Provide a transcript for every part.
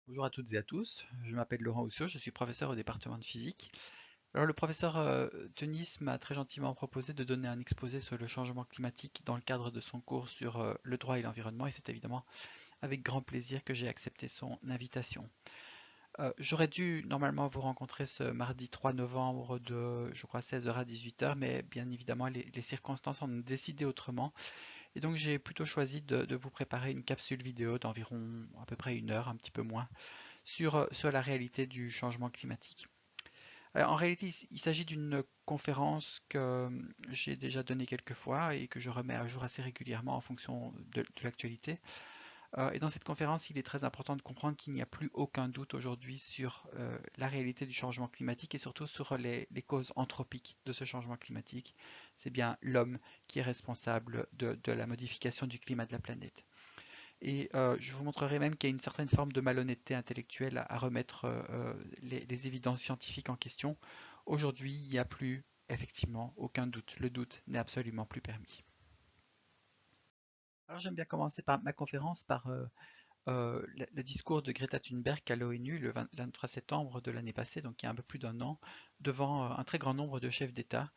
Bonjour à toutes et à tous, je m'appelle Laurent Houssiot, je suis professeur au département de physique. Alors le professeur Tenis m'a très gentiment proposé de donner un exposé sur le changement climatique dans le cadre de son cours sur le droit et l'environnement et c'est évidemment avec grand plaisir que j'ai accepté son invitation. J'aurais dû normalement vous rencontrer ce mardi 3 novembre de je crois 16h à 18h mais bien évidemment les circonstances en ont décidé autrement et donc j'ai plutôt choisi de vous préparer une capsule vidéo d'environ à peu près une heure, un petit peu moins sur la réalité du changement climatique. En réalité, il s'agit d'une conférence que j'ai déjà donnée quelques fois et que je remets à jour assez régulièrement en fonction de l'actualité. Et dans cette conférence, il est très important de comprendre qu'il n'y a plus aucun doute aujourd'hui sur la réalité du changement climatique et surtout sur les causes anthropiques de ce changement climatique. C'est bien l'homme qui est responsable de la modification du climat de la planète. Et je vous montrerai même qu'il y a une certaine forme de malhonnêteté intellectuelle à remettre les évidences scientifiques en question. Aujourd'hui, il n'y a plus effectivement aucun doute. Le doute n'est absolument plus permis. Alors j'aime bien commencer par ma conférence par le discours de Greta Thunberg à l'ONU le 23 septembre de l'année passée, donc il y a un peu plus d'un an, devant un très grand nombre de chefs d'État.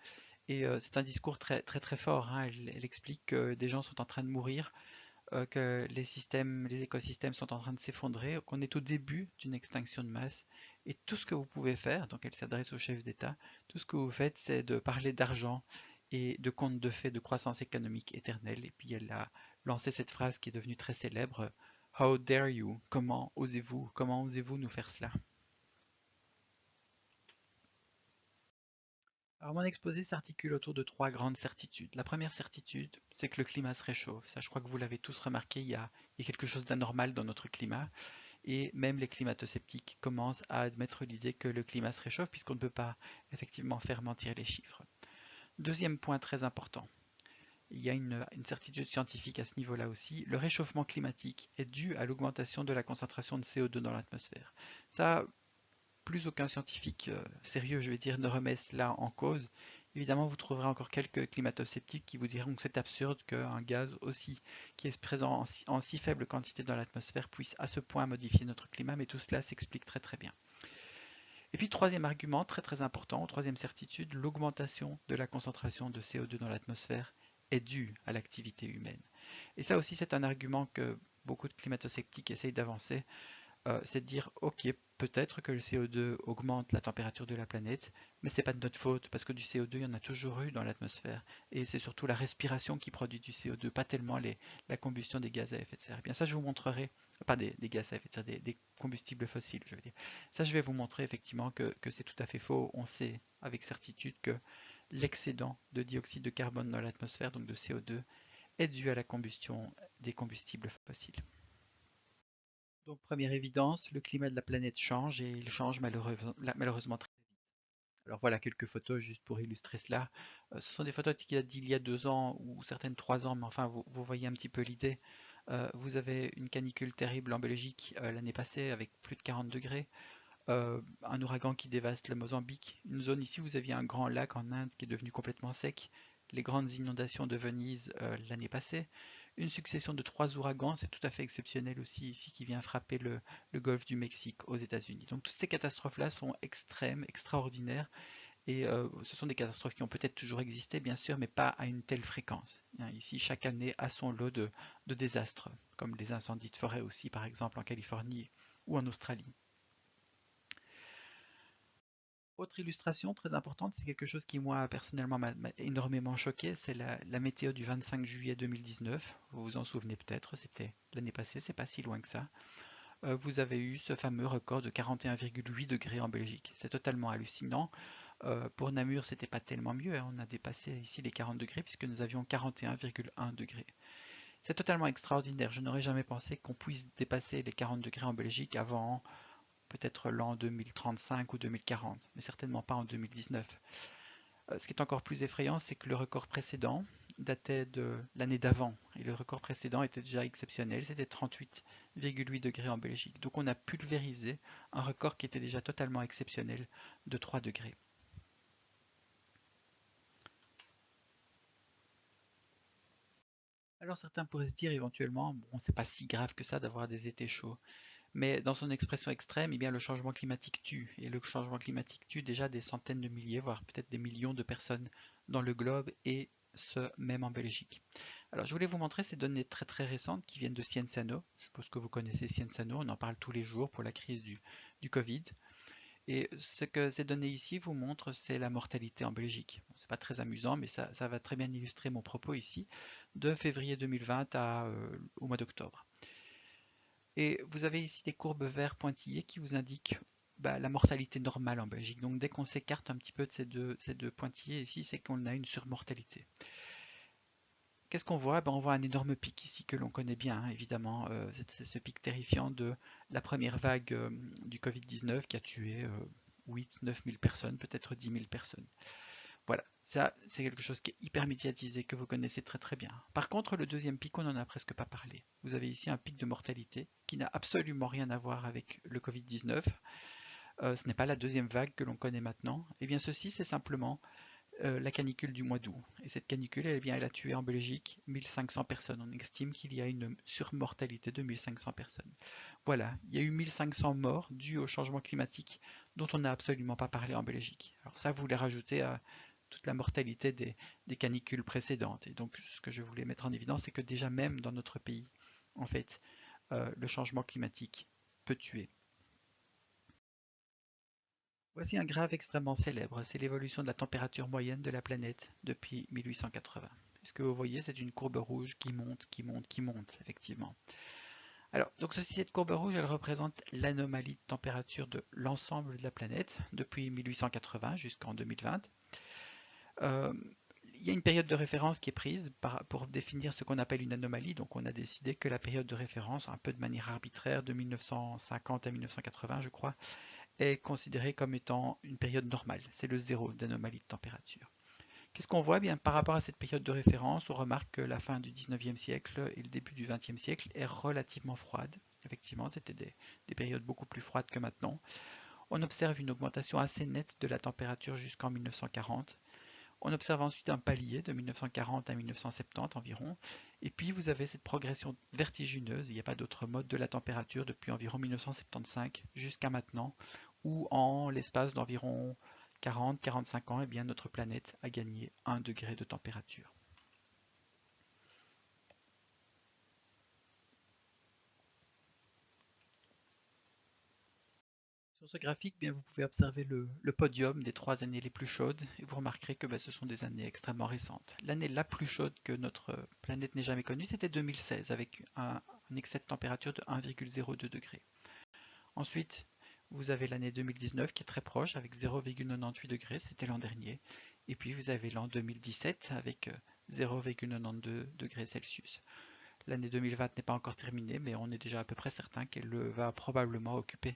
Et c'est un discours très très très fort, hein. Elle explique que des gens sont en train de mourir, que les systèmes, les écosystèmes sont en train de s'effondrer, qu'on est au début d'une extinction de masse. Et tout ce que vous pouvez faire, donc elle s'adresse au chef d'État, tout ce que vous faites, c'est de parler d'argent et de contes de fées de croissance économique éternelle. Et puis elle a lancé cette phrase qui est devenue très célèbre: How dare you? Comment osez-vous? Comment osez-vous nous faire cela? Alors mon exposé s'articule autour de trois grandes certitudes. La première certitude, c'est que le climat se réchauffe. Ça, je crois que vous l'avez tous remarqué, il y a quelque chose d'anormal dans notre climat. Et même les climato-sceptiques commencent à admettre l'idée que le climat se réchauffe puisqu'on ne peut pas effectivement faire mentir les chiffres. Deuxième point très important, il y a une certitude scientifique à ce niveau-là aussi, le réchauffement climatique est dû à l'augmentation de la concentration de CO2 dans l'atmosphère. Ça, plus aucun scientifique sérieux, je vais dire, ne remet cela en cause. Évidemment, vous trouverez encore quelques climato-sceptiques qui vous diront que c'est absurde qu'un gaz aussi qui est présent en si faible quantité dans l'atmosphère puisse à ce point modifier notre climat, mais tout cela s'explique très très bien. Et puis troisième argument, très très important, troisième certitude, l'augmentation de la concentration de CO2 dans l'atmosphère est due à l'activité humaine. Et ça aussi c'est un argument que beaucoup de climato-sceptiques essayent d'avancer, c'est de dire ok, peut-être que le CO2 augmente la température de la planète, mais c'est pas de notre faute parce que du CO2 il y en a toujours eu dans l'atmosphère et c'est surtout la respiration qui produit du CO2, pas tellement la combustion des gaz à effet de serre. Et bien ça je vous montrerai, pas des gaz à effet de serre, des combustibles fossiles, je veux dire. Ça je vais vous montrer effectivement que c'est tout à fait faux. On sait avec certitude que l'excédent de dioxyde de carbone dans l'atmosphère, donc de CO2, est dû à la combustion des combustibles fossiles. Donc, première évidence, le climat de la planète change et il change malheureusement très vite. Alors voilà quelques photos juste pour illustrer cela. Ce sont des photos qui datent d'il y a 2 ans ou certaines 3 ans, mais enfin vous voyez un petit peu l'idée. Vous avez une canicule terrible en Belgique l'année passée avec plus de 40 degrés. Un ouragan qui dévaste le Mozambique. Une zone ici, vous aviez un grand lac en Inde qui est devenu complètement sec. Les grandes inondations de Venise l'année passée. Une succession de 3 ouragans, c'est tout à fait exceptionnel aussi ici, qui vient frapper le golfe du Mexique aux États-Unis. Donc toutes ces catastrophes-là sont extrêmes, extraordinaires, et ce sont des catastrophes qui ont peut-être toujours existé, bien sûr, mais pas à une telle fréquence. Ici, chaque année a son lot de désastres, comme les incendies de forêt aussi, par exemple en Californie ou en Australie. Autre illustration très importante, c'est quelque chose qui moi personnellement m'a énormément choqué, c'est la météo du 25 juillet 2019. Vous vous en souvenez peut-être, c'était l'année passée, c'est pas si loin que ça. Vous avez eu ce fameux record de 41,8 degrés en Belgique. C'est totalement hallucinant. Pour Namur, c'était pas tellement mieux, hein. On a dépassé ici les 40 degrés puisque nous avions 41,1 degrés. C'est totalement extraordinaire. Je n'aurais jamais pensé qu'on puisse dépasser les 40 degrés en Belgique avant peut-être l'an 2035 ou 2040, mais certainement pas en 2019. Ce qui est encore plus effrayant, c'est que le record précédent datait de l'année d'avant, et le record précédent était déjà exceptionnel, c'était 38,8 degrés en Belgique. Donc on a pulvérisé un record qui était déjà totalement exceptionnel de 3 degrés. Alors certains pourraient se dire éventuellement, bon, c'est pas si grave que ça d'avoir des étés chauds. Mais dans son expression extrême, eh bien, le changement climatique tue. Et le changement climatique tue déjà des centaines de milliers, voire peut-être des millions de personnes dans le globe, et ce, même en Belgique. Alors, je voulais vous montrer ces données très très récentes qui viennent de Cienzano. Je suppose que vous connaissez Cienzano, on en parle tous les jours pour la crise du Covid. Et ce que ces données ici vous montrent, c'est la mortalité en Belgique. Bon, c'est pas très amusant, mais ça va très bien illustrer mon propos ici, de février 2020 au mois d'octobre. Et vous avez ici des courbes verts pointillées qui vous indiquent la mortalité normale en Belgique. Donc dès qu'on s'écarte un petit peu de ces deux pointillés ici, c'est qu'on a une surmortalité. Qu'est-ce qu'on voit? On voit un énorme pic ici que l'on connaît bien, hein, évidemment. C'est ce pic terrifiant de la première vague du Covid-19 qui a tué 8-9 000 personnes, peut-être 10 000 personnes. Voilà, ça c'est quelque chose qui est hyper médiatisé, que vous connaissez très très bien. Par contre, le deuxième pic, on n'en a presque pas parlé. Vous avez ici un pic de mortalité qui n'a absolument rien à voir avec le Covid-19. Ce n'est pas la deuxième vague que l'on connaît maintenant. Et bien ceci, c'est simplement la canicule du mois d'août. Et cette canicule, elle a tué en Belgique 1500 personnes. On estime qu'il y a une surmortalité de 1500 personnes. Voilà, il y a eu 1500 morts dues au changement climatique dont on n'a absolument pas parlé en Belgique. Alors ça, vous les rajoutez à toute la mortalité des canicules précédentes. Et donc, ce que je voulais mettre en évidence, c'est que déjà même dans notre pays, en fait, le changement climatique peut tuer. Voici un graphe extrêmement célèbre, c'est l'évolution de la température moyenne de la planète depuis 1880. Ce que vous voyez, c'est une courbe rouge qui monte, qui monte, qui monte, effectivement. Alors, donc cette courbe rouge, elle représente l'anomalie de température de l'ensemble de la planète depuis 1880 jusqu'en 2020. Euh, il y a une période de référence qui est prise pour définir ce qu'on appelle une anomalie. Donc on a décidé que la période de référence, un peu de manière arbitraire, de 1950 à 1980, je crois, est considérée comme étant une période normale. C'est le zéro d'anomalie de température. Qu'est-ce qu'on voit? Bien, par rapport à cette période de référence, on remarque que la fin du 19e siècle et le début du 20e siècle est relativement froide. Effectivement, c'était des périodes beaucoup plus froides que maintenant. On observe une augmentation assez nette de la température jusqu'en 1940. On observe ensuite un palier de 1940 à 1970 environ. Et puis vous avez cette progression vertigineuse, il n'y a pas d'autre mode de la température depuis environ 1975 jusqu'à maintenant, où en l'espace d'environ 40-45 ans, eh bien, notre planète a gagné 1 degré de température. Sur ce graphique, bien, vous pouvez observer le podium des 3 années les plus chaudes et vous remarquerez que ce sont des années extrêmement récentes. L'année la plus chaude que notre planète n'ait jamais connue, c'était 2016 avec un excès de température de 1,02 degré. Ensuite, vous avez l'année 2019 qui est très proche avec 0,98 degrés, c'était l'an dernier. Et puis vous avez l'an 2017 avec 0,92 degrés Celsius. L'année 2020 n'est pas encore terminée, mais on est déjà à peu près certain qu'elle va probablement occuper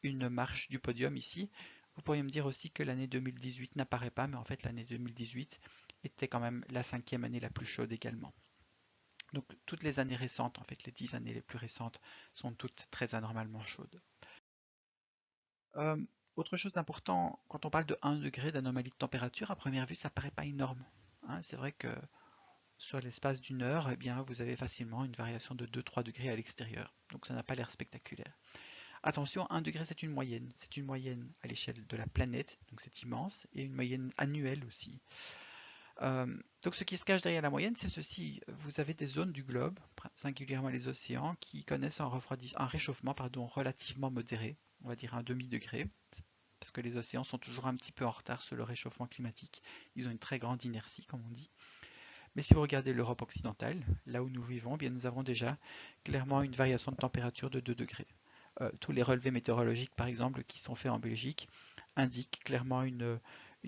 une marche du podium ici. Vous pourriez me dire aussi que l'année 2018 n'apparaît pas, mais en fait l'année 2018 était quand même la 5e année la plus chaude également. Donc toutes les années récentes, en fait les 10 années les plus récentes, sont toutes très anormalement chaudes. Euh, Autre chose d'important, quand on parle de 1 degré d'anomalie de température, à première vue ça paraît pas énorme, hein. C'est vrai que sur l'espace d'une heure, eh bien, vous avez facilement une variation de 2-3 degrés à l'extérieur. Donc ça n'a pas l'air spectaculaire. Attention, 1 degré c'est une moyenne. C'est une moyenne à l'échelle de la planète, donc c'est immense, et une moyenne annuelle aussi. Euh, donc ce qui se cache derrière la moyenne, c'est ceci. Vous avez des zones du globe, singulièrement les océans, qui connaissent un réchauffement relativement modéré, on va dire un demi-degré, parce que les océans sont toujours un petit peu en retard sur le réchauffement climatique. Ils ont une très grande inertie, comme on dit. Mais si vous regardez l'Europe occidentale, là où nous vivons, bien nous avons déjà clairement une variation de température de 2 degrés. Tous les relevés météorologiques, par exemple, qui sont faits en Belgique, indiquent clairement une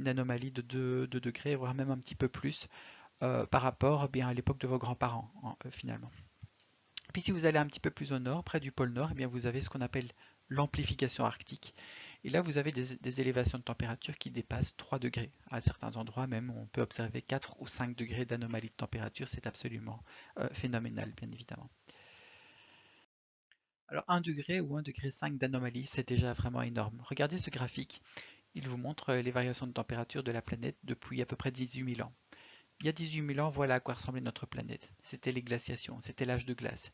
anomalie de 2 degrés, voire même un petit peu plus, par rapport bien, à l'époque de vos grands-parents, finalement. Puis si vous allez un petit peu plus au nord, près du pôle Nord, eh bien, vous avez ce qu'on appelle l'amplification arctique. Et là, vous avez des élévations de température qui dépassent 3 degrés. À certains endroits même, on peut observer 4 ou 5 degrés d'anomalie de température. C'est absolument phénoménal, bien évidemment. Alors 1 degré ou 1,5 degré d'anomalie, c'est déjà vraiment énorme. Regardez ce graphique. Il vous montre les variations de température de la planète depuis à peu près 18 000 ans. Il y a 18 000 ans, voilà à quoi ressemblait notre planète. C'était les glaciations, c'était l'âge de glace.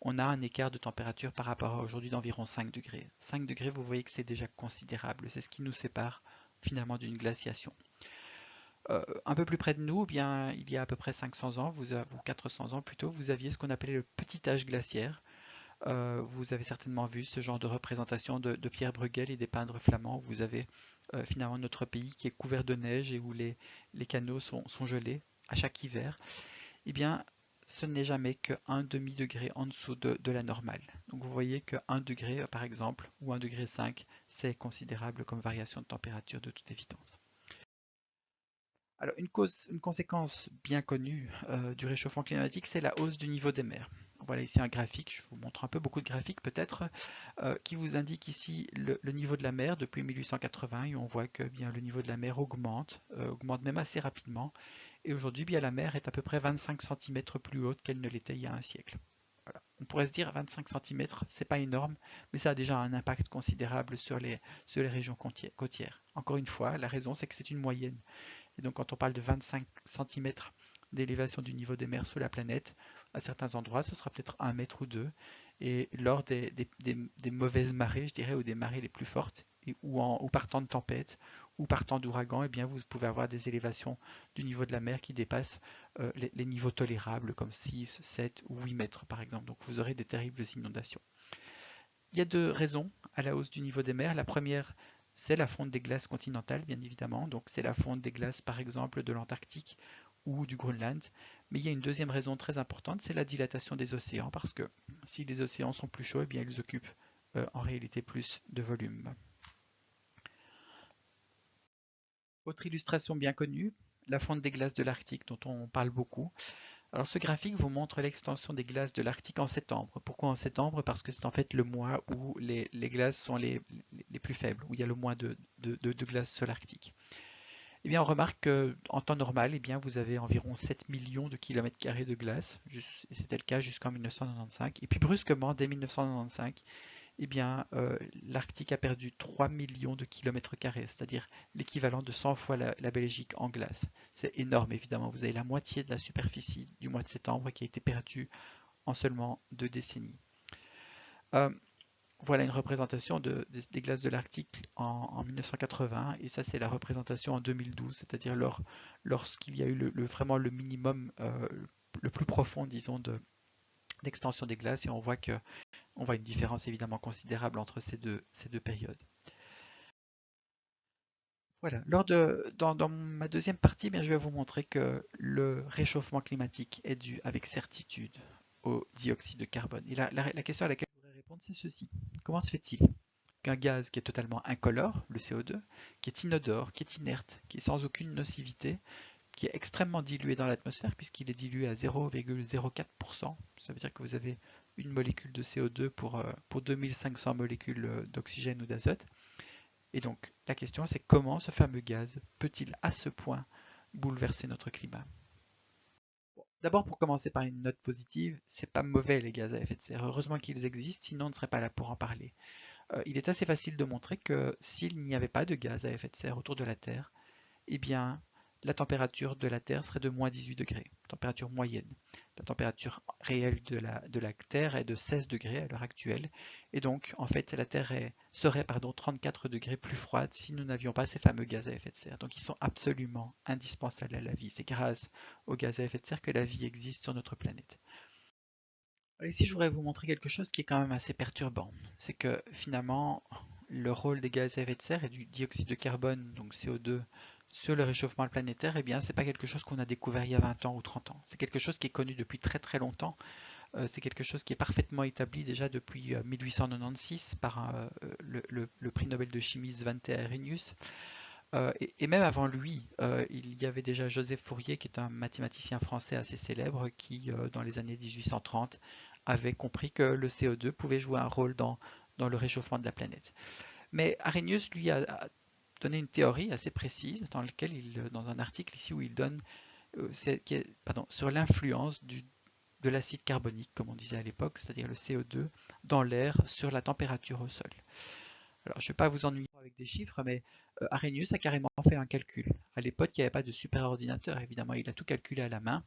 on a un écart de température par rapport à aujourd'hui d'environ 5 degrés. 5 degrés, vous voyez que c'est déjà considérable. C'est ce qui nous sépare finalement d'une glaciation. Un peu plus près de nous, eh bien, il y a à peu près 500 ans, ou 400 ans plutôt, vous aviez ce qu'on appelait le petit âge glaciaire. Vous avez certainement vu ce genre de représentation de Pierre Bruegel et des peintres flamands. Vous avez finalement notre pays qui est couvert de neige et où les canaux sont gelés à chaque hiver. Eh bien, ce n'est jamais qu'un demi-degré en dessous de la normale. Donc vous voyez que 1 degré par exemple, ou 1,5 degré, c'est considérable comme variation de température de toute évidence. Alors une conséquence bien connue du réchauffement climatique, c'est la hausse du niveau des mers. Voilà ici un graphique, je vous montre un peu beaucoup de graphiques peut-être, qui vous indique ici le niveau de la mer depuis 1880 et on voit que bien, le niveau de la mer augmente même assez rapidement. Et aujourd'hui, bien, la mer est à peu près 25 cm plus haute qu'elle ne l'était il y a un siècle. Voilà. On pourrait se dire 25 cm, c'est pas énorme, mais ça a déjà un impact considérable sur les régions côtières. Encore une fois, la raison c'est que c'est une moyenne. Et donc quand on parle de 25 cm d'élévation du niveau des mers sous la planète, à certains endroits ce sera peut-être 1 mètre ou 2. Et lors des mauvaises marées, je dirais, ou des marées les plus fortes, ou partant de tempêtes, ou partant d'ouragans, eh bien vous pouvez avoir des élévations du niveau de la mer qui dépassent les niveaux tolérables, comme 6, 7 ou 8 mètres par exemple. Donc vous aurez des terribles inondations. Il y a deux raisons à la hausse du niveau des mers. La première, c'est la fonte des glaces continentales, bien évidemment. Donc c'est la fonte des glaces, par exemple, de l'Antarctique ou du Groenland. Mais il y a une deuxième raison très importante, c'est la dilatation des océans, parce que si les océans sont plus chauds, eh bien ils occupent en réalité plus de volume. Autre illustration bien connue, la fonte des glaces de l'Arctique, dont on parle beaucoup. Alors ce graphique vous montre l'extension des glaces de l'Arctique en septembre. Pourquoi en septembre? Parce que c'est en fait le mois où les glaces sont les plus faibles, où il y a le moins de glace sur l'Arctique. Eh bien, on remarque qu'en temps normal, eh bien, vous avez environ 7 millions de kilomètres carrés de glace, et c'était le cas jusqu'en 1995. Et puis brusquement, dès 1995, eh bien, l'Arctique a perdu 3 millions de kilomètres carrés, c'est-à-dire l'équivalent de 100 fois la Belgique en glace. C'est énorme, évidemment. Vous avez la moitié de la superficie du mois de septembre qui a été perdue en seulement 2 décennies. Euh, voilà une représentation des glaces de l'Arctique en 1980, et ça c'est la représentation en 2012, c'est-à-dire lorsqu'il y a eu vraiment le minimum, le plus profond, disons, d'extension des glaces, et on voit une différence évidemment considérable entre ces deux périodes. Voilà. Dans ma deuxième partie, bien, je vais vous montrer que le réchauffement climatique est dû avec certitude au dioxyde de carbone. Et la question à laquelle je voudrais répondre, c'est ceci. Comment se fait-il qu'un gaz qui est totalement incolore, le CO2, qui est inodore, qui est inerte, qui est sans aucune nocivité, qui est extrêmement dilué dans l'atmosphère puisqu'il est dilué à 0,04%, ça veut dire que vous avez une molécule de CO2 pour 2500 molécules d'oxygène ou d'azote. Et donc la question c'est comment ce fameux gaz peut-il à ce point bouleverser notre climat? D'abord, pour commencer par une note positive, c'est pas mauvais les gaz à effet de serre. Heureusement qu'ils existent, sinon on ne serait pas là pour en parler. Il est assez facile de montrer que s'il n'y avait pas de gaz à effet de serre autour de la Terre, eh bien, la température de la Terre serait de moins 18 degrés, température moyenne. La température réelle de la Terre est de 16 degrés à l'heure actuelle, et donc, en fait, la Terre serait 34 degrés plus froide si nous n'avions pas ces fameux gaz à effet de serre. Donc, ils sont absolument indispensables à la vie. C'est grâce aux gaz à effet de serre que la vie existe sur notre planète. Ici, je voudrais vous montrer quelque chose qui est quand même assez perturbant. C'est que finalement, le rôle des gaz à effet de serre et du dioxyde de carbone, donc CO2, sur le réchauffement planétaire, eh bien, c'est pas quelque chose qu'on a découvert il y a 20 ans ou 30 ans. C'est quelque chose qui est connu depuis très très longtemps. C'est quelque chose qui est parfaitement établi déjà depuis 1896 par le prix Nobel de chimie Svante Arrhenius. Et même avant lui, il y avait déjà Joseph Fourier, qui est un mathématicien français assez célèbre, qui, dans les années 1830, avait compris que le CO2 pouvait jouer un rôle dans le réchauffement de la planète. Mais Arrhenius, lui, a donné une théorie assez précise dans un article ici où il donne sur l'influence de l'acide carbonique, comme on disait à l'époque, c'est-à-dire le CO2, dans l'air sur la température au sol. Alors, je ne vais pas vous ennuyer avec des chiffres, mais Arrhenius a carrément fait un calcul. À l'époque, il n'y avait pas de super ordinateur, évidemment, il a tout calculé à la main.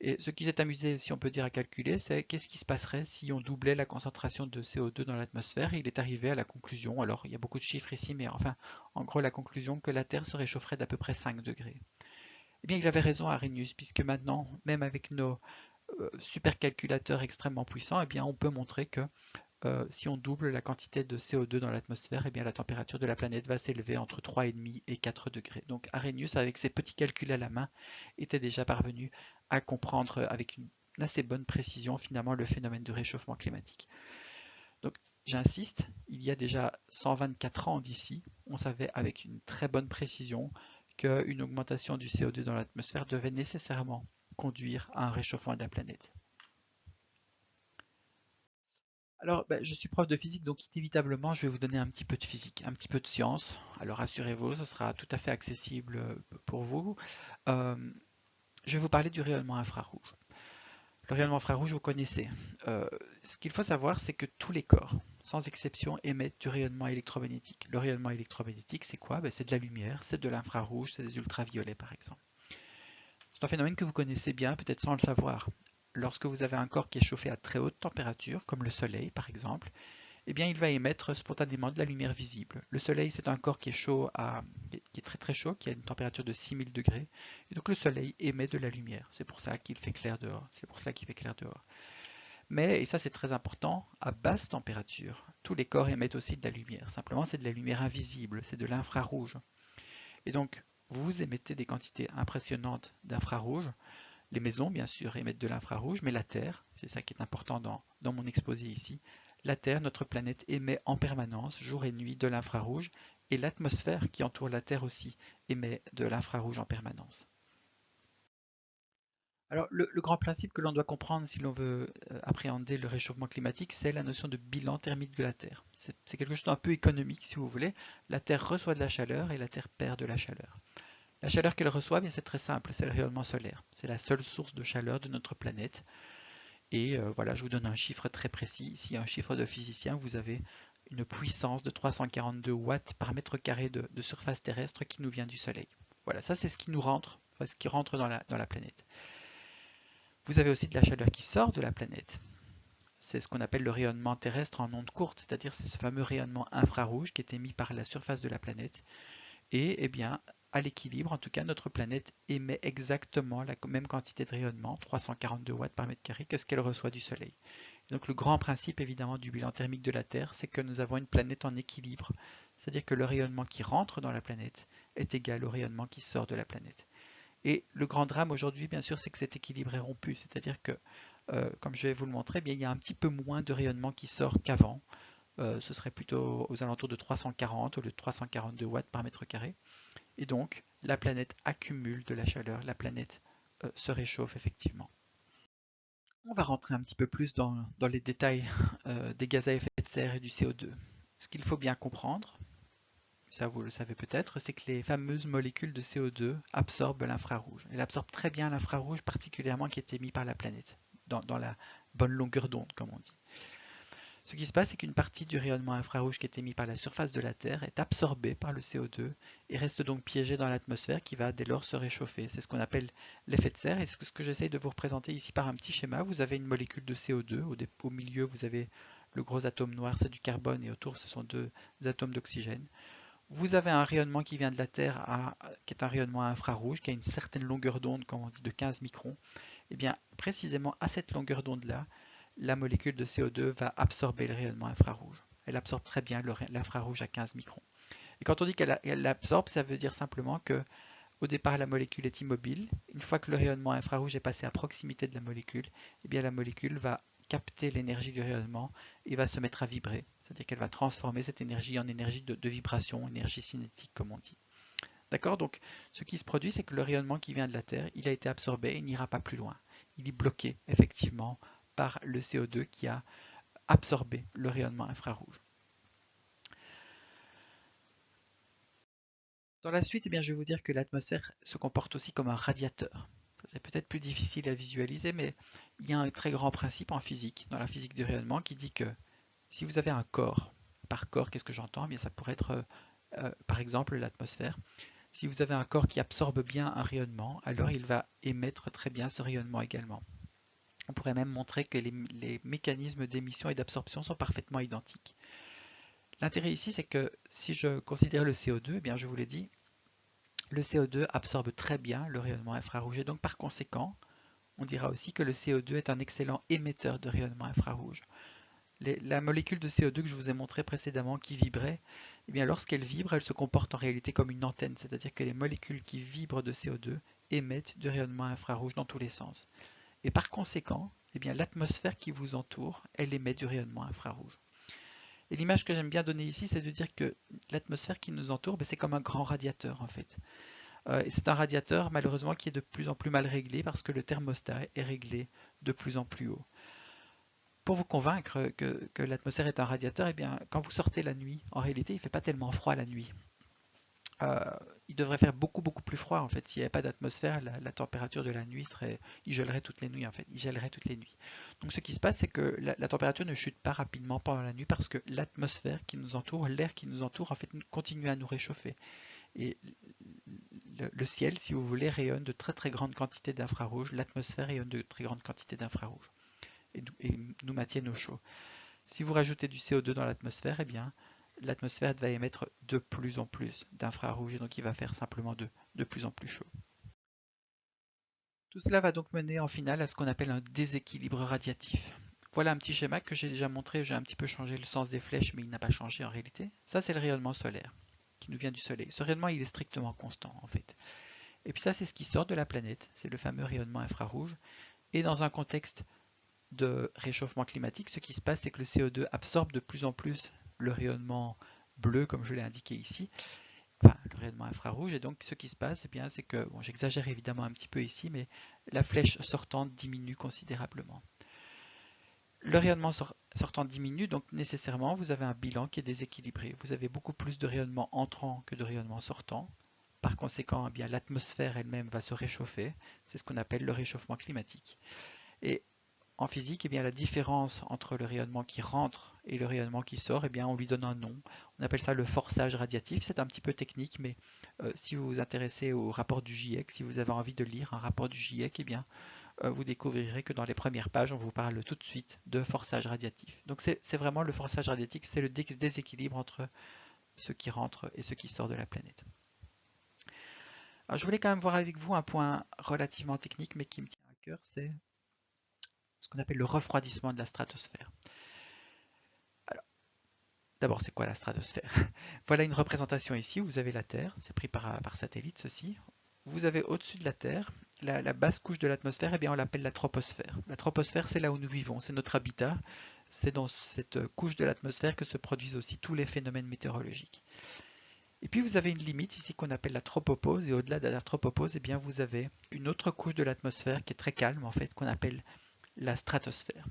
Et ce qui s'est amusé, si on peut dire, à calculer, c'est qu'est-ce qui se passerait si on doublait la concentration de CO2 dans l'atmosphère. Il est arrivé à la conclusion, alors il y a beaucoup de chiffres ici, mais enfin, en gros, la conclusion que la Terre se réchaufferait d'à peu près 5 degrés. Eh bien, il avait raison, Arrhenius, puisque maintenant, même avec nos supercalculateurs extrêmement puissants, eh bien, on peut montrer que si on double la quantité de CO2 dans l'atmosphère, eh bien, la température de la planète va s'élever entre 3,5 et 4 degrés. Donc Arrhenius, avec ses petits calculs à la main, était déjà parvenu à comprendre avec une assez bonne précision finalement le phénomène de réchauffement climatique. Donc j'insiste, il y a déjà 124 ans d'ici, on savait avec une très bonne précision qu'une augmentation du CO2 dans l'atmosphère devait nécessairement conduire à un réchauffement de la planète. Alors, je suis prof de physique, donc inévitablement, je vais vous donner un petit peu de physique, un petit peu de science. Alors, rassurez-vous, ce sera tout à fait accessible pour vous. Euh, je vais vous parler du rayonnement infrarouge. Le rayonnement infrarouge, vous connaissez. Euh, Ce qu'il faut savoir, c'est que tous les corps, sans exception, émettent du rayonnement électromagnétique. Le rayonnement électromagnétique, c'est quoi? C'est de la lumière, c'est de l'infrarouge, c'est des ultraviolets, par exemple. C'est un phénomène que vous connaissez bien, peut-être sans le savoir. Lorsque vous avez un corps qui est chauffé à très haute température, comme le Soleil, par exemple, eh bien, il va émettre spontanément de la lumière visible. Le Soleil, c'est un corps qui est chaud, qui est très très chaud, qui a une température de 6000 degrés. Et donc le Soleil émet de la lumière. C'est pour ça qu'il fait clair dehors. C'est pour cela qu'il fait clair dehors. Mais, et ça c'est très important, à basse température, tous les corps émettent aussi de la lumière. Simplement, c'est de la lumière invisible, c'est de l'infrarouge. Et donc, vous émettez des quantités impressionnantes d'infrarouge. Les maisons, bien sûr, émettent de l'infrarouge, mais la Terre, c'est ça qui est important dans mon exposé ici, la Terre, notre planète, émet en permanence, jour et nuit, de l'infrarouge, et l'atmosphère qui entoure la Terre aussi émet de l'infrarouge en permanence. Alors, le grand principe que l'on doit comprendre si l'on veut appréhender le réchauffement climatique, c'est la notion de bilan thermique de la Terre. C'est quelque chose d'un peu économique, si vous voulez. La Terre reçoit de la chaleur et la Terre perd de la chaleur. La chaleur qu'elle reçoit, bien, c'est très simple, c'est le rayonnement solaire. C'est la seule source de chaleur de notre planète. Et voilà, je vous donne un chiffre très précis. Ici, un chiffre de physicien, vous avez une puissance de 342 watts par mètre carré de surface terrestre qui nous vient du Soleil. Voilà, ça c'est ce qui nous rentre, enfin, ce qui rentre dans la planète. Vous avez aussi de la chaleur qui sort de la planète. C'est ce qu'on appelle le rayonnement terrestre en ondes courtes, c'est-à-dire c'est ce fameux rayonnement infrarouge qui est émis par la surface de la planète. Et eh bien, à l'équilibre, en tout cas, notre planète émet exactement la même quantité de rayonnement, 342 watts par mètre carré, que ce qu'elle reçoit du Soleil. Donc le grand principe évidemment du bilan thermique de la Terre, c'est que nous avons une planète en équilibre, c'est-à-dire que le rayonnement qui rentre dans la planète est égal au rayonnement qui sort de la planète. Et le grand drame aujourd'hui, bien sûr, c'est que cet équilibre est rompu, c'est-à-dire que, comme je vais vous le montrer, eh bien, il y a un petit peu moins de rayonnement qui sort qu'avant. Ce serait plutôt aux alentours de 340 au lieu de 342 watts par mètre carré. Et donc, la planète accumule de la chaleur, la planète se réchauffe effectivement. On va rentrer un petit peu plus dans les détails des gaz à effet de serre et du CO2. Ce qu'il faut bien comprendre, ça vous le savez peut-être, c'est que les fameuses molécules de CO2 absorbent l'infrarouge. Elles absorbent très bien l'infrarouge, particulièrement qui est émis par la planète, dans la bonne longueur d'onde, comme on dit. Ce qui se passe, c'est qu'une partie du rayonnement infrarouge qui est émis par la surface de la Terre est absorbée par le CO2 et reste donc piégée dans l'atmosphère qui va dès lors se réchauffer. C'est ce qu'on appelle l'effet de serre et ce que j'essaye de vous représenter ici par un petit schéma. Vous avez une molécule de CO2, au milieu vous avez le gros atome noir, c'est du carbone et autour ce sont deux atomes d'oxygène. Vous avez un rayonnement qui vient de la Terre, qui est un rayonnement infrarouge, qui a une certaine longueur d'onde, comme on dit, de 15 microns. Et bien précisément à cette longueur d'onde-là, la molécule de CO2 va absorber le rayonnement infrarouge. Elle absorbe très bien l'infrarouge à 15 microns. Et quand on dit qu'elle l'absorbe, ça veut dire simplement que au départ la molécule est immobile. Une fois que le rayonnement infrarouge est passé à proximité de la molécule, eh bien la molécule va capter l'énergie du rayonnement et va se mettre à vibrer. C'est-à-dire qu'elle va transformer cette énergie en énergie de vibration, énergie cinétique comme on dit. D'accord? Donc ce qui se produit, c'est que le rayonnement qui vient de la Terre, il a été absorbé et n'ira pas plus loin. Il est bloqué effectivement par le CO2 qui a absorbé le rayonnement infrarouge. Dans la suite, eh bien, je vais vous dire que l'atmosphère se comporte aussi comme un radiateur. C'est peut-être plus difficile à visualiser, mais il y a un très grand principe en physique, dans la physique du rayonnement, qui dit que si vous avez un corps, par corps, qu'est-ce que j'entends? Eh bien, ça pourrait être, par exemple, l'atmosphère. Si vous avez un corps qui absorbe bien un rayonnement, alors il va émettre très bien ce rayonnement également. On pourrait même montrer que les mécanismes d'émission et d'absorption sont parfaitement identiques. L'intérêt ici, c'est que si je considère le CO2, eh bien je vous l'ai dit, le CO2 absorbe très bien le rayonnement infrarouge et donc par conséquent, on dira aussi que le CO2 est un excellent émetteur de rayonnement infrarouge. La molécule de CO2 que je vous ai montré précédemment qui vibrait, eh bien lorsqu'elle vibre, elle se comporte en réalité comme une antenne, c'est-à-dire que les molécules qui vibrent de CO2 émettent du rayonnement infrarouge dans tous les sens. Et par conséquent, eh bien l'atmosphère qui vous entoure, elle émet du rayonnement infrarouge. Et l'image que j'aime bien donner ici, c'est de dire que l'atmosphère qui nous entoure, c'est comme un grand radiateur en fait. Et c'est un radiateur malheureusement qui est de plus en plus mal réglé parce que le thermostat est réglé de plus en plus haut. Pour vous convaincre que l'atmosphère est un radiateur, eh bien, quand vous sortez la nuit, en réalité, il ne fait pas tellement froid la nuit. Euh, il devrait faire beaucoup plus froid en fait. S'il n'y avait pas d'atmosphère, la température de la nuit serait, il gèlerait toutes les nuits en fait. Il gèlerait toutes les nuits. Donc ce qui se passe, c'est que la température ne chute pas rapidement pendant la nuit parce que l'atmosphère qui nous entoure, l'air qui nous entoure, en fait, continue à nous réchauffer. Et le ciel, si vous voulez, rayonne de très grandes quantités d'infrarouge. L'atmosphère rayonne de très grandes quantités d'infrarouge et nous maintiennent au chaud. Si vous rajoutez du CO2 dans l'atmosphère, eh bien, l'atmosphère va émettre de plus en plus d'infrarouge et donc il va faire simplement de plus en plus chaud. Tout cela va donc mener en finale à ce qu'on appelle un déséquilibre radiatif. Voilà un petit schéma que j'ai déjà montré, j'ai un petit peu changé le sens des flèches, mais il n'a pas changé en réalité. Ça, c'est le rayonnement solaire qui nous vient du Soleil. Ce rayonnement, il est strictement constant en fait. Et puis ça, c'est ce qui sort de la planète, c'est le fameux rayonnement infrarouge. Et dans un contexte de réchauffement climatique, ce qui se passe, c'est que le CO2 absorbe de plus en plus le rayonnement bleu, comme je l'ai indiqué ici, enfin le rayonnement infrarouge, et donc ce qui se passe, eh bien, c'est que, bon, j'exagère évidemment un petit peu ici, mais la flèche sortante diminue considérablement. Le rayonnement sortant diminue, donc nécessairement vous avez un bilan qui est déséquilibré. Vous avez beaucoup plus de rayonnement entrant que de rayonnement sortant. Par conséquent, eh bien, l'atmosphère elle-même va se réchauffer. C'est ce qu'on appelle le réchauffement climatique. Et en physique, eh bien, la différence entre le rayonnement qui rentre et le rayonnement qui sort, eh bien, on lui donne un nom. On appelle ça le forçage radiatif. C'est un petit peu technique, mais si vous vous intéressez au rapport du GIEC, si vous avez envie de lire un rapport du GIEC, eh bien, vous découvrirez que dans les premières pages, on vous parle tout de suite de forçage radiatif. Donc c'est vraiment le forçage radiatif, c'est le déséquilibre entre ce qui rentre et ce qui sort de la planète. Alors, je voulais quand même voir avec vous un point relativement technique, mais qui me tient à cœur, c'est ce qu'on appelle le refroidissement de la stratosphère. Alors, d'abord, c'est quoi la stratosphère? Voilà une représentation ici, vous avez la Terre, c'est pris par satellite ceci. Vous avez au-dessus de la Terre, la basse couche de l'atmosphère, eh bien on l'appelle la troposphère. La troposphère, c'est là où nous vivons, c'est notre habitat. C'est dans cette couche de l'atmosphère que se produisent aussi tous les phénomènes météorologiques. Et puis vous avez une limite ici qu'on appelle la tropopause, et au-delà de la tropopause, eh bien vous avez une autre couche de l'atmosphère qui est très calme en fait, qu'on appelle la stratosphère.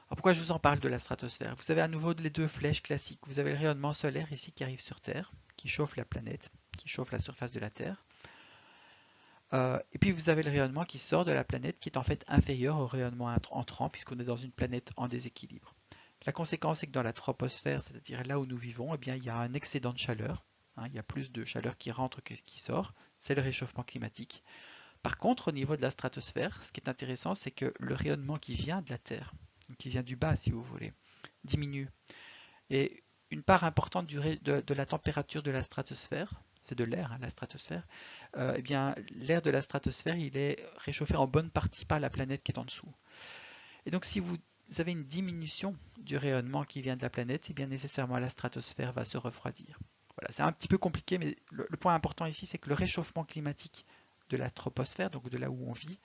Alors pourquoi je vous en parle de la stratosphère? Vous avez à nouveau les deux flèches classiques. Vous avez le rayonnement solaire ici qui arrive sur Terre, qui chauffe la planète, qui chauffe la surface de la Terre. Et puis vous avez le rayonnement qui sort de la planète qui est en fait inférieur au rayonnement entrant puisqu'on est dans une planète en déséquilibre. La conséquence est que dans la troposphère, c'est-à-dire là où nous vivons, eh bien, il y a un excédent de chaleur. Il y a plus de chaleur qui rentre que qui sort. C'est le réchauffement climatique. Par contre, au niveau de la stratosphère, ce qui est intéressant, c'est que le rayonnement qui vient de la Terre, qui vient du bas si vous voulez, diminue. Et une part importante de la température de la stratosphère, c'est de l'air, hein, la stratosphère, eh bien, l'air de la stratosphère, il est réchauffé en bonne partie par la planète qui est en dessous. Et donc, si vous avez une diminution du rayonnement qui vient de la planète, eh bien, nécessairement, la stratosphère va se refroidir. Voilà, c'est un petit peu compliqué, mais le point important ici, c'est que le réchauffement climatique de la troposphère, donc de là où on vit,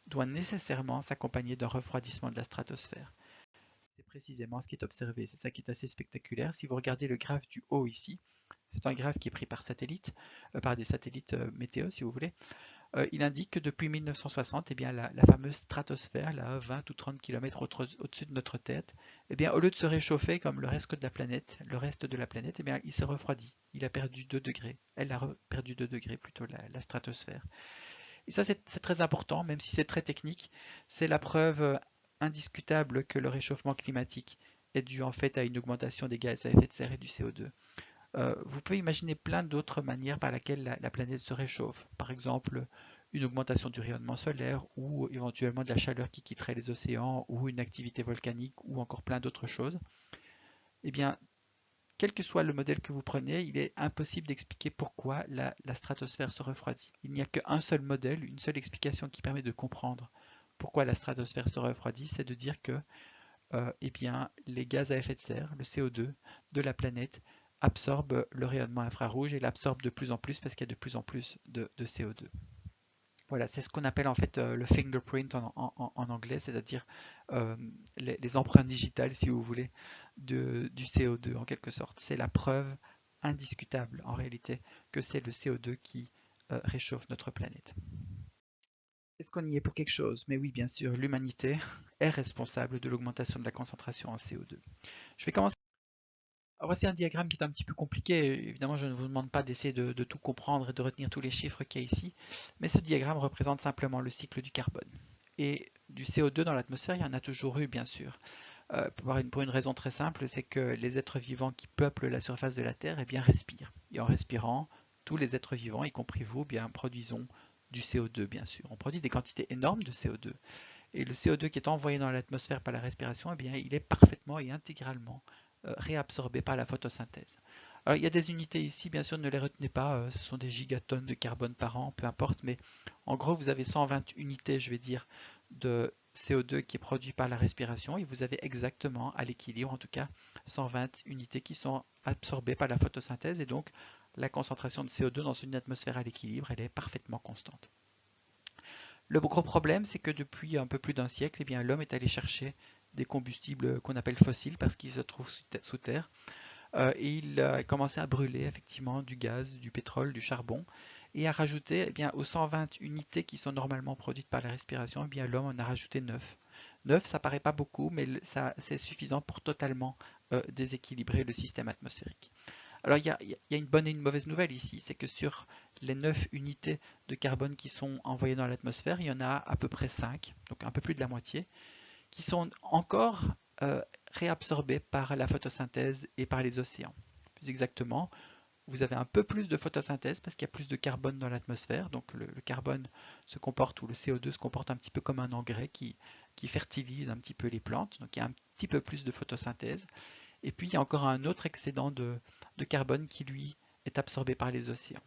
doit nécessairement s'accompagner d'un refroidissement de la stratosphère. C'est précisément ce qui est observé, c'est ça qui est assez spectaculaire. Si vous regardez le graphe du haut ici, c'est un graphe qui est pris par satellite, par des satellites météo si vous voulez. Il indique que depuis 1960, eh bien, la fameuse stratosphère, là, 20 ou 30 km au-dessus de notre tête, eh bien, au lieu de se réchauffer comme le reste de la planète, eh bien, il s'est refroidi. Il a perdu 2 degrés. Elle a perdu 2 degrés plutôt, la stratosphère. Et ça, c'est très important, même si c'est très technique. C'est la preuve indiscutable que le réchauffement climatique est dû en fait à une augmentation des gaz à effet de serre et du CO2. Vous pouvez imaginer plein d'autres manières par lesquelles la planète se réchauffe. Par exemple, une augmentation du rayonnement solaire ou éventuellement de la chaleur qui quitterait les océans ou une activité volcanique ou encore plein d'autres choses. Eh bien, quel que soit le modèle que vous prenez, il est impossible d'expliquer pourquoi la stratosphère se refroidit. Il n'y a qu'un seul modèle, une seule explication qui permet de comprendre pourquoi la stratosphère se refroidit, c'est de dire que eh bien, les gaz à effet de serre, le CO2 de la planète, absorbent le rayonnement infrarouge et l'absorbe de plus en plus parce qu'il y a de plus en plus de CO2. Voilà, c'est ce qu'on appelle en fait le fingerprint en anglais, c'est-à-dire les empreintes digitales, si vous voulez, du CO2 en quelque sorte. C'est la preuve indiscutable en réalité que c'est le CO2 qui réchauffe notre planète. Est-ce qu'on y est pour quelque chose? Mais oui, bien sûr, l'humanité est responsable de l'augmentation de la concentration en CO2. Je vais commencer. Alors, voici un diagramme qui est un petit peu compliqué. Évidemment, je ne vous demande pas d'essayer de tout comprendre et de retenir tous les chiffres qu'il y a ici, mais ce diagramme représente simplement le cycle du carbone. Et du CO2 dans l'atmosphère, il y en a toujours eu, bien sûr. Pour une raison très simple, c'est que les êtres vivants qui peuplent la surface de la Terre eh bien, respirent. Et en respirant, tous les êtres vivants, y compris vous, eh bien, produisons du CO2, bien sûr. On produit des quantités énormes de CO2. Et le CO2 qui est envoyé dans l'atmosphère par la respiration, eh bien, il est parfaitement et intégralement réabsorbé par la photosynthèse. Alors, il y a des unités ici, bien sûr, ne les retenez pas, ce sont des gigatonnes de carbone par an, peu importe, mais en gros, vous avez 120 unités, je vais dire, de CO2 qui est produit par la respiration, et vous avez exactement, à l'équilibre en tout cas, 120 unités qui sont absorbées par la photosynthèse, et donc la concentration de CO2 dans une atmosphère à l'équilibre, elle est parfaitement constante. Le gros problème, c'est que depuis un peu plus d'un siècle, eh bien, l'homme est allé chercher des combustibles qu'on appelle fossiles parce qu'ils se trouvent sous terre. Et il a commencé à brûler effectivement du gaz, du pétrole, du charbon et à rajouter eh bien, aux 120 unités qui sont normalement produites par la respiration, eh bien, l'homme en a rajouté 9. 9, ça paraît pas beaucoup, mais c'est suffisant pour totalement déséquilibrer le système atmosphérique. Alors il y a une bonne et une mauvaise nouvelle ici, c'est que sur les 9 unités de carbone qui sont envoyées dans l'atmosphère, il y en a à peu près 5, donc un peu plus de la moitié, qui sont encore réabsorbées par la photosynthèse et par les océans. Plus exactement, vous avez un peu plus de photosynthèse parce qu'il y a plus de carbone dans l'atmosphère, donc le carbone se comporte, ou le CO2 se comporte un petit peu comme un engrais qui fertilise un petit peu les plantes, donc il y a un petit peu plus de photosynthèse. Et puis il y a encore un autre excédent de carbone qui lui est absorbé par les océans.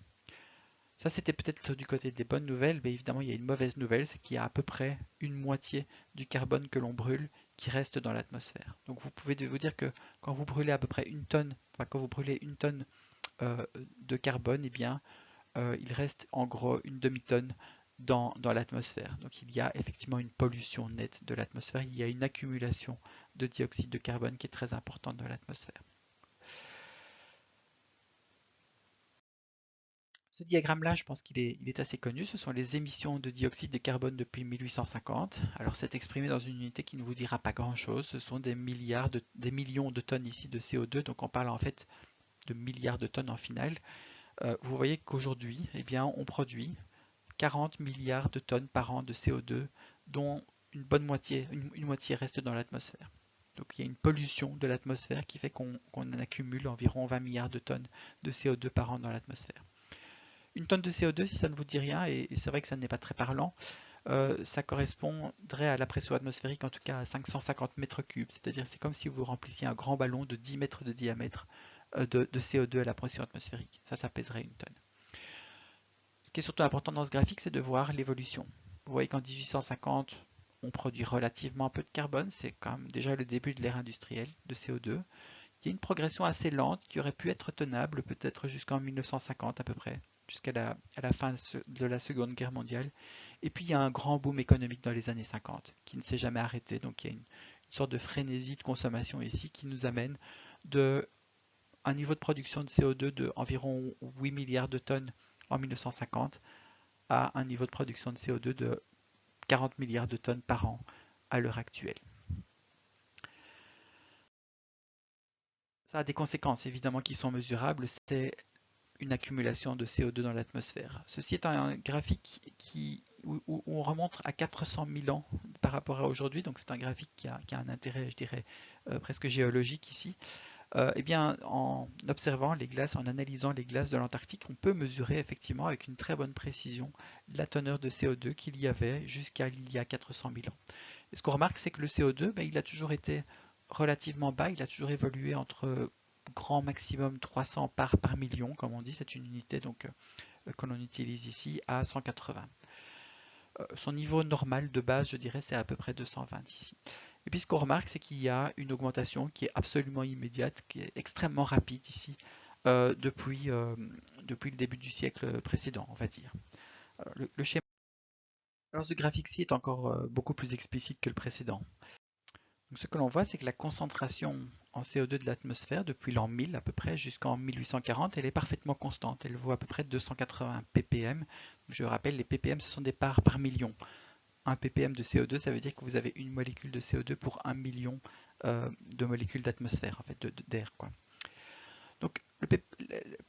Ça c'était peut-être du côté des bonnes nouvelles, mais évidemment il y a une mauvaise nouvelle, c'est qu'il y a à peu près une moitié du carbone que l'on brûle qui reste dans l'atmosphère. Donc vous pouvez vous dire que quand vous brûlez à peu près une tonne, enfin quand vous brûlez une tonne de carbone, eh bien il reste en gros une demi-tonne dans l'atmosphère. Donc il y a effectivement une pollution nette de l'atmosphère, il y a une accumulation de dioxyde de carbone qui est très importante dans l'atmosphère. Ce diagramme-là, je pense qu'il est assez connu. Ce sont les émissions de dioxyde de carbone depuis 1850. Alors c'est exprimé dans une unité qui ne vous dira pas grand-chose. Ce sont des millions de tonnes ici de CO2. Donc on parle en fait de milliards de tonnes en finale. Vous voyez qu'aujourd'hui, eh bien, on produit 40 milliards de tonnes par an de CO2, dont une bonne moitié, une moitié reste dans l'atmosphère. Donc il y a une pollution de l'atmosphère qui fait qu'on en accumule environ 20 milliards de tonnes de CO2 par an dans l'atmosphère. Une tonne de CO2, si ça ne vous dit rien, et c'est vrai que ça n'est pas très parlant, ça correspondrait à la pression atmosphérique en tout cas à 550 mètres cubes, c'est-à-dire c'est comme si vous remplissiez un grand ballon de 10 mètres de diamètre de CO2 à la pression atmosphérique. Ça pèserait une tonne. Ce qui est surtout important dans ce graphique, c'est de voir l'évolution. Vous voyez qu'en 1850, on produit relativement peu de carbone, c'est quand même déjà le début de l'ère industrielle de CO2. Il y a une progression assez lente qui aurait pu être tenable peut-être jusqu'en 1950 à peu près, jusqu'à la fin de la Seconde Guerre mondiale. Et puis il y a un grand boom économique dans les années 50 qui ne s'est jamais arrêté. Donc il y a une sorte de frénésie de consommation ici qui nous amène de un niveau de production de CO2 de environ 8 milliards de tonnes en 1950 à un niveau de production de CO2 de 40 milliards de tonnes par an à l'heure actuelle. Ça a des conséquences évidemment qui sont mesurables, c'est une accumulation de CO2 dans l'atmosphère. Ceci est un graphique où on remonte à 400 000 ans par rapport à aujourd'hui, donc c'est un graphique qui a un intérêt, je dirais, presque géologique ici. Eh bien, en observant les glaces, en analysant les glaces de l'Antarctique, on peut mesurer effectivement avec une très bonne précision la teneur de CO2 qu'il y avait jusqu'à il y a 400 000 ans. Et ce qu'on remarque, c'est que le CO2, ben, il a toujours été relativement bas, il a toujours évolué entre grand maximum 300 parts par million, comme on dit, c'est une unité donc que l'on utilise ici, à 180. Son niveau normal de base, je dirais, c'est à peu près 220 ici. Et puis ce qu'on remarque, c'est qu'il y a une augmentation qui est absolument immédiate, qui est extrêmement rapide ici, depuis le début du siècle précédent, on va dire. Le schéma, alors ce graphique-ci est encore beaucoup plus explicite que le précédent. Donc, ce que l'on voit, c'est que la concentration en CO2 de l'atmosphère, depuis l'an 1000 à peu près jusqu'en 1840, elle est parfaitement constante. Elle vaut à peu près 280 ppm. Je rappelle, les ppm, ce sont des parts par million. 1 ppm de CO2, ça veut dire que vous avez une molécule de CO2 pour 1 million de molécules d'atmosphère, en fait, d'air, quoi. Donc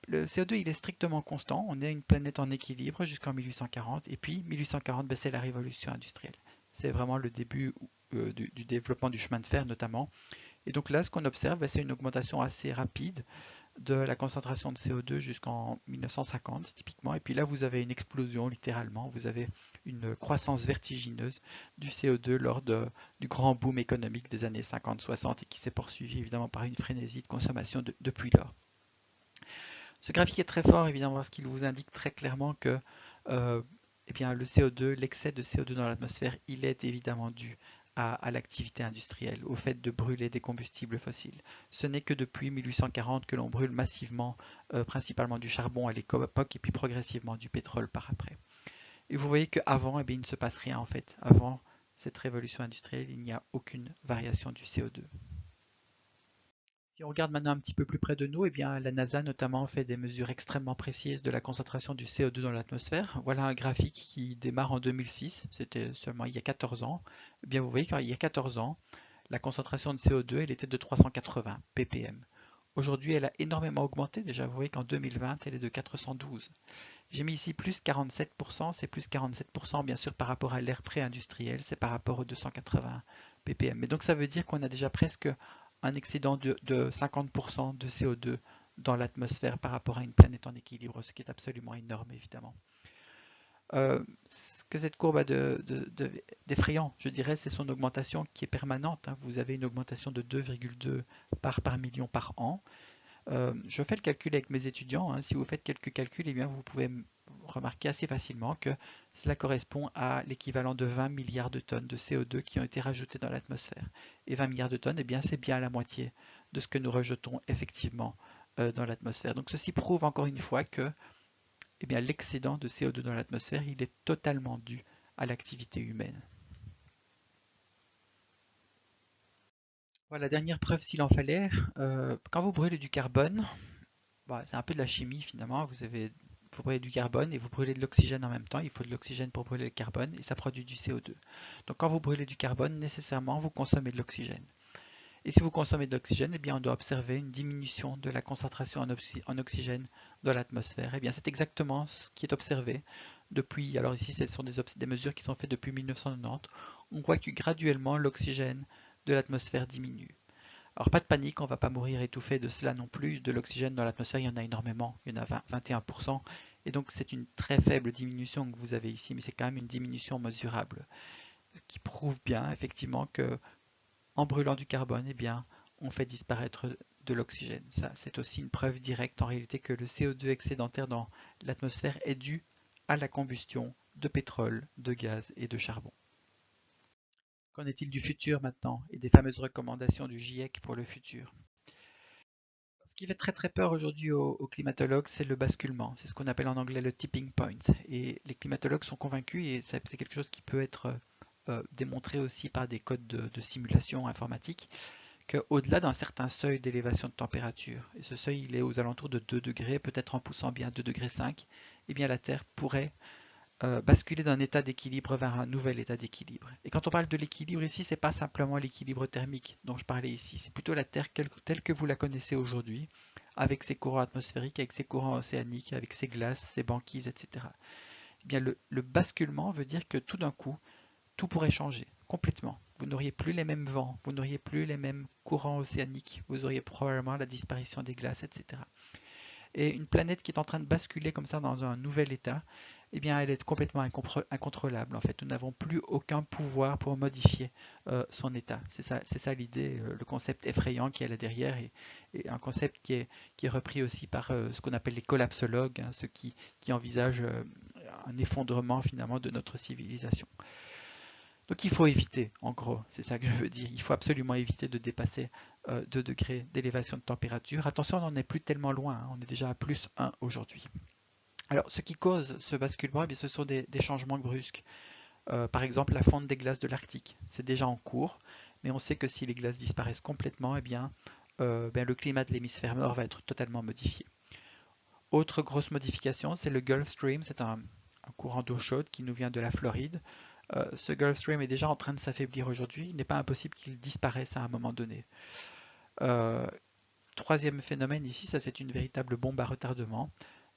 le CO2 il est strictement constant, on est une planète en équilibre jusqu'en 1840, et puis 1840 ben, c'est la révolution industrielle. C'est vraiment le début du développement du chemin de fer notamment. Et donc là ce qu'on observe ben, c'est une augmentation assez rapide de la concentration de CO2 jusqu'en 1950 typiquement. Et puis là, vous avez une explosion littéralement. Vous avez une croissance vertigineuse du CO2 du grand boom économique des années 50-60 et qui s'est poursuivi évidemment par une frénésie de consommation depuis lors. Ce graphique est très fort évidemment parce qu'il vous indique très clairement que eh bien, le CO2, l'excès de CO2 dans l'atmosphère, il est évidemment dû à l'activité industrielle, au fait de brûler des combustibles fossiles. Ce n'est que depuis 1840 que l'on brûle massivement, principalement du charbon à l'époque et puis progressivement du pétrole par après. Et vous voyez qu'avant, eh bien, il ne se passe rien en fait. Avant cette révolution industrielle, il n'y a aucune variation du CO2. Si on regarde maintenant un petit peu plus près de nous, eh bien, la NASA notamment fait des mesures extrêmement précises de la concentration du CO2 dans l'atmosphère. Voilà un graphique qui démarre en 2006, c'était seulement il y a 14 ans. Eh bien, vous voyez qu'il y a 14 ans, la concentration de CO2 elle était de 380 ppm. Aujourd'hui, elle a énormément augmenté. Déjà, vous voyez qu'en 2020, elle est de 412. J'ai mis ici plus 47%, c'est plus 47% bien sûr par rapport à l'ère pré-industrielle, c'est par rapport aux 280 ppm. Mais donc ça veut dire qu'on a déjà presque un excédent de 50% de CO2 dans l'atmosphère par rapport à une planète en équilibre, ce qui est absolument énorme évidemment. Ce que cette courbe a d'effrayant, je dirais, c'est son augmentation qui est permanente. Hein. Vous avez une augmentation de 2,2 parts par million par an. Je fais le calcul avec mes étudiants. Hein. Si vous faites quelques calculs, eh bien, vous pouvez remarquer assez facilement que cela correspond à l'équivalent de 20 milliards de tonnes de CO2 qui ont été rajoutées dans l'atmosphère. Et 20 milliards de tonnes, eh bien, c'est bien la moitié de ce que nous rejetons effectivement dans l'atmosphère. Donc ceci prouve encore une fois que eh bien, l'excédent de CO2 dans l'atmosphère, il est totalement dû à l'activité humaine. Voilà, dernière preuve s'il en fallait. Quand vous brûlez du carbone, bah, c'est un peu de la chimie finalement. Vous brûlez du carbone et vous brûlez de l'oxygène en même temps. Il faut de l'oxygène pour brûler le carbone et ça produit du CO2. Donc quand vous brûlez du carbone, nécessairement vous consommez de l'oxygène. Et si vous consommez de l'oxygène, eh bien on doit observer une diminution de la concentration en oxygène dans l'atmosphère. Eh bien c'est exactement ce qui est observé depuis. Alors ici, ce sont des mesures qui sont faites depuis 1990. On voit que graduellement l'oxygène de l'atmosphère diminue. Alors pas de panique, on ne va pas mourir étouffé de cela non plus. De l'oxygène dans l'atmosphère, il y en a énormément, il y en a 21%. Et donc c'est une très faible diminution que vous avez ici, mais c'est quand même une diminution mesurable, ce qui prouve bien effectivement que en brûlant du carbone, eh bien, on fait disparaître de l'oxygène. Ça, c'est aussi une preuve directe en réalité que le CO2 excédentaire dans l'atmosphère est dû à la combustion de pétrole, de gaz et de charbon. Qu'en est-il du futur maintenant et des fameuses recommandations du GIEC pour le futur? Ce qui fait très très peur aujourd'hui aux climatologues, c'est le basculement. C'est ce qu'on appelle en anglais le tipping point. Et les climatologues sont convaincus, et c'est quelque chose qui peut être démontré aussi par des codes de simulation informatique, qu'au-delà d'un certain seuil d'élévation de température, et ce seuil il est aux alentours de 2 degrés, peut-être en poussant bien 2 degrés 5, eh bien la Terre pourrait basculer d'un état d'équilibre vers un nouvel état d'équilibre. Et quand on parle de l'équilibre ici, c'est pas simplement l'équilibre thermique dont je parlais ici, c'est plutôt la Terre telle que vous la connaissez aujourd'hui, avec ses courants atmosphériques, avec ses courants océaniques, avec ses glaces, ses banquises, etc. Eh bien, le basculement veut dire que tout d'un coup, tout pourrait changer complètement. vous n'auriez plus les mêmes vents, vous n'auriez plus les mêmes courants océaniques, vous auriez probablement la disparition des glaces, etc. Et une planète qui est en train de basculer comme ça dans un nouvel état, eh bien, elle est complètement incontrôlable. En fait, nous n'avons plus aucun pouvoir pour modifier son état. C'est ça l'idée, le concept effrayant qui est là derrière, et un concept qui est repris aussi par ce qu'on appelle les collapsologues, hein, ceux qui envisagent un effondrement finalement de notre civilisation. Donc il faut éviter, en gros, c'est ça que je veux dire, il faut absolument éviter de dépasser 2 degrés d'élévation de température. Attention, on n'en est plus tellement loin, hein, on est déjà à plus 1 aujourd'hui. Alors, ce qui cause ce basculement, eh bien, ce sont des changements brusques. Par exemple, la fonte des glaces de l'Arctique, c'est déjà en cours, mais on sait que si les glaces disparaissent complètement, eh bien, le climat de l'hémisphère nord va être totalement modifié. Autre grosse modification, c'est le Gulf Stream, c'est un courant d'eau chaude qui nous vient de la Floride. Ce Gulf Stream est déjà en train de s'affaiblir aujourd'hui, il n'est pas impossible qu'il disparaisse à un moment donné. Euh, Troisième phénomène ici, ça c'est une véritable bombe à retardement.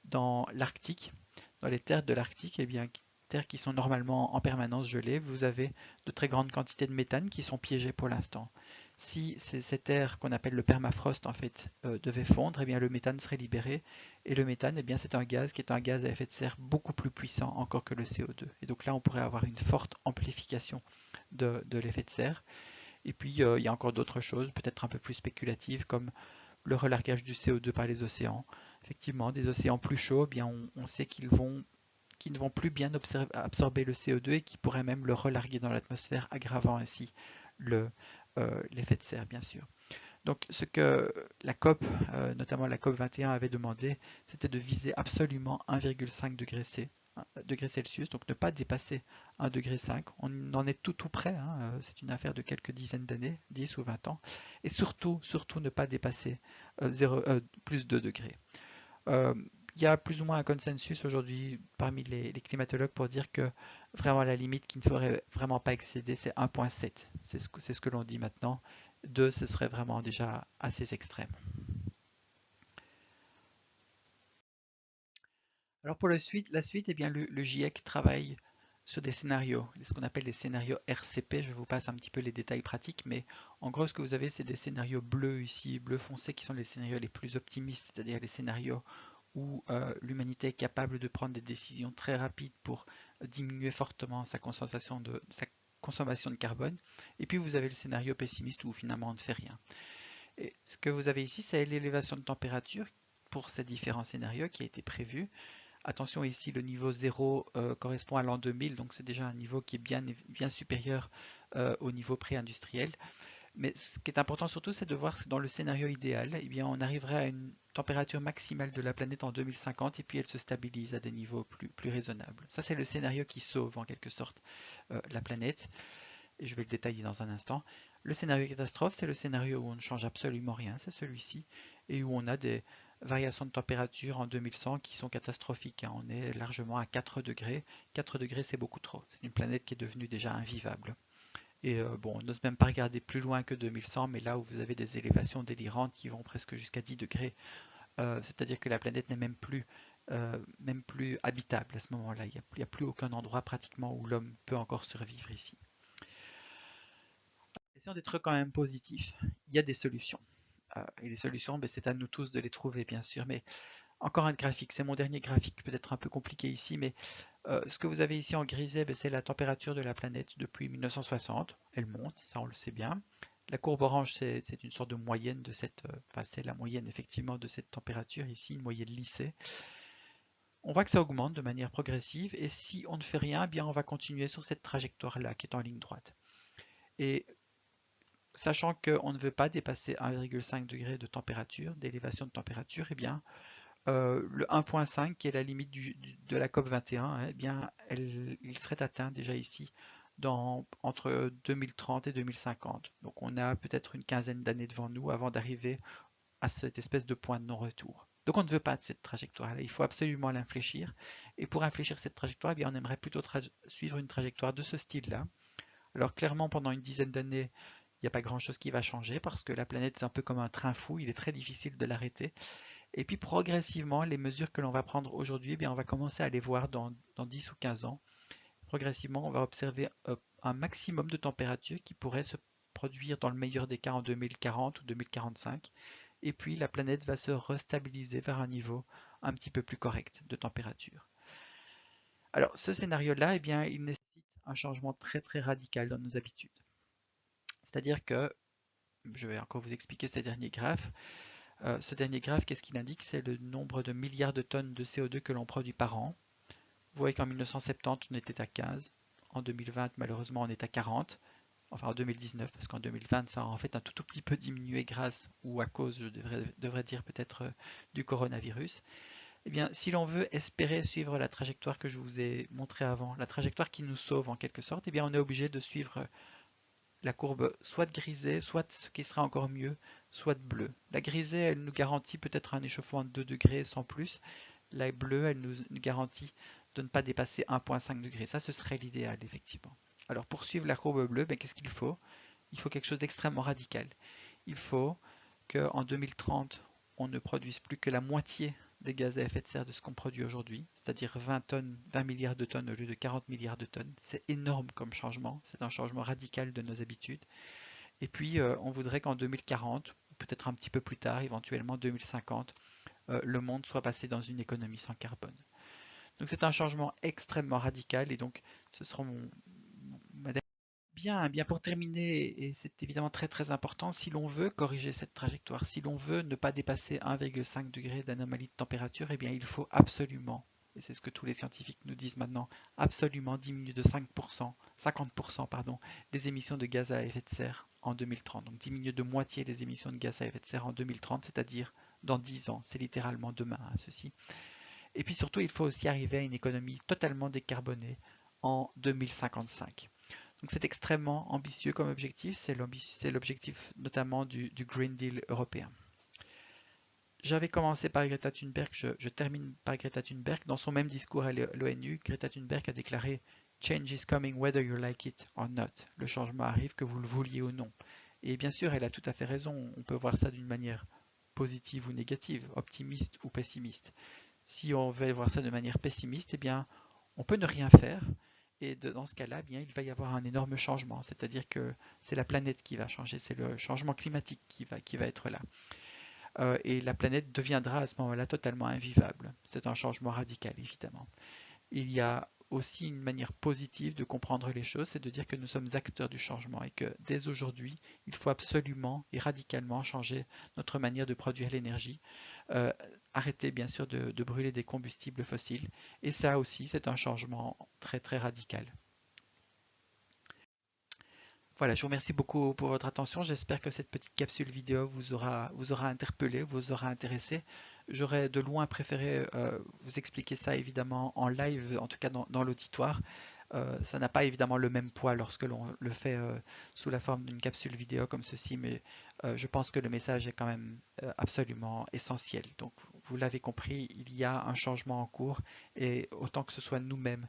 Dans l'Arctique, dans les terres de l'Arctique, eh bien, terres qui sont normalement en permanence gelées, vous avez de très grandes quantités de méthane qui sont piégées pour l'instant. Si ces terres qu'on appelle le permafrost en fait devaient fondre, eh bien le méthane serait libéré. Et le méthane, eh bien c'est un gaz qui est un gaz à effet de serre beaucoup plus puissant encore que le CO2. Et donc là, on pourrait avoir une forte amplification de l'effet de serre. Et puis il y a encore d'autres choses, peut-être un peu plus spéculatives, comme le relargage du CO2 par les océans. Effectivement, des océans plus chauds, eh bien on sait qu'ils ne vont plus bien absorber le CO2 et qui pourraient même le relarguer dans l'atmosphère, aggravant ainsi l'effet de serre, bien sûr. Donc ce que la COP, notamment la COP 21, avait demandé, c'était de viser absolument 1,5 degré Celsius, donc ne pas dépasser 1,5 degré. On en est tout près, hein, c'est une affaire de quelques dizaines d'années, 10 ou 20 ans, et surtout ne pas dépasser plus 2 degrés. Euh, il y a plus ou moins un consensus aujourd'hui parmi les climatologues pour dire que vraiment la limite qu'il ne faudrait vraiment pas excéder, c'est 1,7. C'est ce que l'on dit maintenant. 2, ce serait vraiment déjà assez extrême. Alors pour la suite, eh bien, le GIEC travaille sur des scénarios, ce qu'on appelle les scénarios RCP. Je vous passe un petit peu les détails pratiques, mais en gros, ce que vous avez, c'est des scénarios bleus ici, bleu foncé, qui sont les scénarios les plus optimistes, c'est-à-dire les scénarios où l'humanité est capable de prendre des décisions très rapides pour diminuer fortement sa consommation de carbone. Et puis vous avez le scénario pessimiste où finalement on ne fait rien. Et ce que vous avez ici, c'est l'élévation de température pour ces différents scénarios qui a été prévu. Attention ici, le niveau 0 correspond à l'an 2000, donc c'est déjà un niveau qui est bien supérieur au niveau pré-industriel. Mais ce qui est important surtout, c'est de voir que dans le scénario idéal, eh bien, on arriverait à une température maximale de la planète en 2050 et puis elle se stabilise à des niveaux plus raisonnables. Ça, c'est le scénario qui sauve en quelque sorte la planète. Et je vais le détailler dans un instant. Le scénario catastrophe, c'est le scénario où on ne change absolument rien, c'est celui-ci, et où on a des variations de température en 2100 qui sont catastrophiques, hein. On est largement à 4 degrés. 4 degrés, c'est beaucoup trop. C'est une planète qui est devenue déjà invivable. Et bon, on n'ose même pas regarder plus loin que 2100, mais là où vous avez des élévations délirantes qui vont presque jusqu'à 10 degrés, c'est-à-dire que la planète n'est même plus habitable à ce moment-là. Il n'y a plus aucun endroit pratiquement où l'homme peut encore survivre ici. Essayons d'être quand même positifs. Il y a des solutions. Et les solutions, ben, c'est à nous tous de les trouver, bien sûr. Mais encore un graphique, c'est mon dernier graphique, peut-être un peu compliqué ici, mais ce que vous avez ici en grisé, ben, c'est la température de la planète depuis 1960. Elle monte, ça on le sait bien. La courbe orange, c'est une sorte de moyenne de enfin c'est la moyenne effectivement de cette température ici, une moyenne lissée. On voit que ça augmente de manière progressive, et si on ne fait rien, eh bien on va continuer sur cette trajectoire-là qui est en ligne droite. Et sachant qu'on ne veut pas dépasser 1,5 degré de température, d'élévation de température, eh bien, le 1,5 qui est la limite de la COP 21, eh bien, il serait atteint déjà ici entre 2030 et 2050. Donc on a peut-être une quinzaine d'années devant nous avant d'arriver à cette espèce de point de non-retour. Donc on ne veut pas de cette trajectoire-là, il faut absolument l'infléchir. Et pour infléchir cette trajectoire, eh bien, on aimerait plutôt suivre une trajectoire de ce style-là. Alors clairement, pendant une dizaine d'années, il n'y a pas grand-chose qui va changer parce que la planète est un peu comme un train fou, il est très difficile de l'arrêter. Et puis progressivement, les mesures que l'on va prendre aujourd'hui, eh bien, on va commencer à les voir dans 10 ou 15 ans. Progressivement, on va observer un maximum de température qui pourrait se produire dans le meilleur des cas en 2040 ou 2045, et puis la planète va se restabiliser vers un niveau un petit peu plus correct de température. Alors ce scénario-là, eh bien, il nécessite un changement très très radical dans nos habitudes. C'est-à-dire que, je vais encore vous expliquer ce dernier graphe. Ce dernier graphe, qu'est-ce qu'il indique? C'est le nombre de milliards de tonnes de CO2 que l'on produit par an. Vous voyez qu'en 1970, on était à 15. En 2020, malheureusement, on est à 40. Enfin, en 2019, parce qu'en 2020, ça a en fait un tout petit peu diminué grâce ou à cause, je devrais dire peut-être, du coronavirus. Eh bien, si l'on veut espérer suivre la trajectoire que je vous ai montrée avant, la trajectoire qui nous sauve en quelque sorte, eh bien, on est obligé de suivre la courbe soit de grisée, soit ce qui sera encore mieux, soit de bleu. La grisée, elle nous garantit peut-être un échauffement de 2 degrés sans plus. La bleue, elle nous garantit de ne pas dépasser 1,5 degré. Ça, ce serait l'idéal, effectivement. Alors, pour suivre la courbe bleue, ben, qu'est-ce qu'il faut? Il faut quelque chose d'extrêmement radical. Il faut qu'en 2030, on ne produise plus que la moitié des gaz à effet de serre de ce qu'on produit aujourd'hui, c'est-à-dire 20 tonnes, 20 milliards de tonnes au lieu de 40 milliards de tonnes. C'est énorme comme changement, c'est un changement radical de nos habitudes. Et puis, on voudrait qu'en 2040, peut-être un petit peu plus tard, éventuellement 2050, le monde soit passé dans une économie sans carbone. Donc c'est un changement extrêmement radical et donc ce sera ma bien pour terminer, et c'est évidemment très très important, si l'on veut corriger cette trajectoire, si l'on veut ne pas dépasser 1,5 degré d'anomalie de température, eh bien il faut absolument, et c'est ce que tous les scientifiques nous disent maintenant, absolument diminuer de 5%, 50% pardon, les émissions de gaz à effet de serre en 2030. Donc diminuer de moitié les émissions de gaz à effet de serre en 2030, c'est-à-dire dans 10 ans, c'est littéralement demain ceci. Et puis surtout, il faut aussi arriver à une économie totalement décarbonée en 2055. Donc c'est extrêmement ambitieux comme objectif, c'est l'objectif notamment du Green Deal européen. J'avais commencé par Greta Thunberg, je termine par Greta Thunberg. Dans son même discours à l'ONU, Greta Thunberg a déclaré Change is coming whether you like it or not. Le changement arrive que vous le vouliez ou non. Et bien sûr, elle a tout à fait raison. On peut voir ça d'une manière positive ou négative, optimiste ou pessimiste. Si on veut voir ça de manière pessimiste, eh bien, on peut ne rien faire. Et dans ce cas-là, eh bien, il va y avoir un énorme changement. C'est-à-dire que c'est la planète qui va changer, c'est le changement climatique qui va être là. Et la planète deviendra à ce moment-là totalement invivable. C'est un changement radical, évidemment. Il y a aussi une manière positive de comprendre les choses, c'est de dire que nous sommes acteurs du changement et que dès aujourd'hui, il faut absolument et radicalement changer notre manière de produire l'énergie, arrêter bien sûr de brûler des combustibles fossiles, et ça aussi c'est un changement très très radical. Voilà, je vous remercie beaucoup pour votre attention. J'espère que cette petite capsule vidéo vous aura interpellé, vous aura intéressé. J'aurais de loin préféré vous expliquer ça évidemment en live, en tout cas dans l'auditoire. Ça n'a pas évidemment le même poids lorsque l'on le fait sous la forme d'une capsule vidéo comme ceci, mais je pense que le message est quand même absolument essentiel. Donc, vous l'avez compris, il y a un changement en cours et autant que ce soit nous-mêmes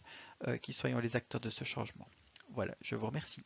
qui soyons les acteurs de ce changement. Voilà, je vous remercie.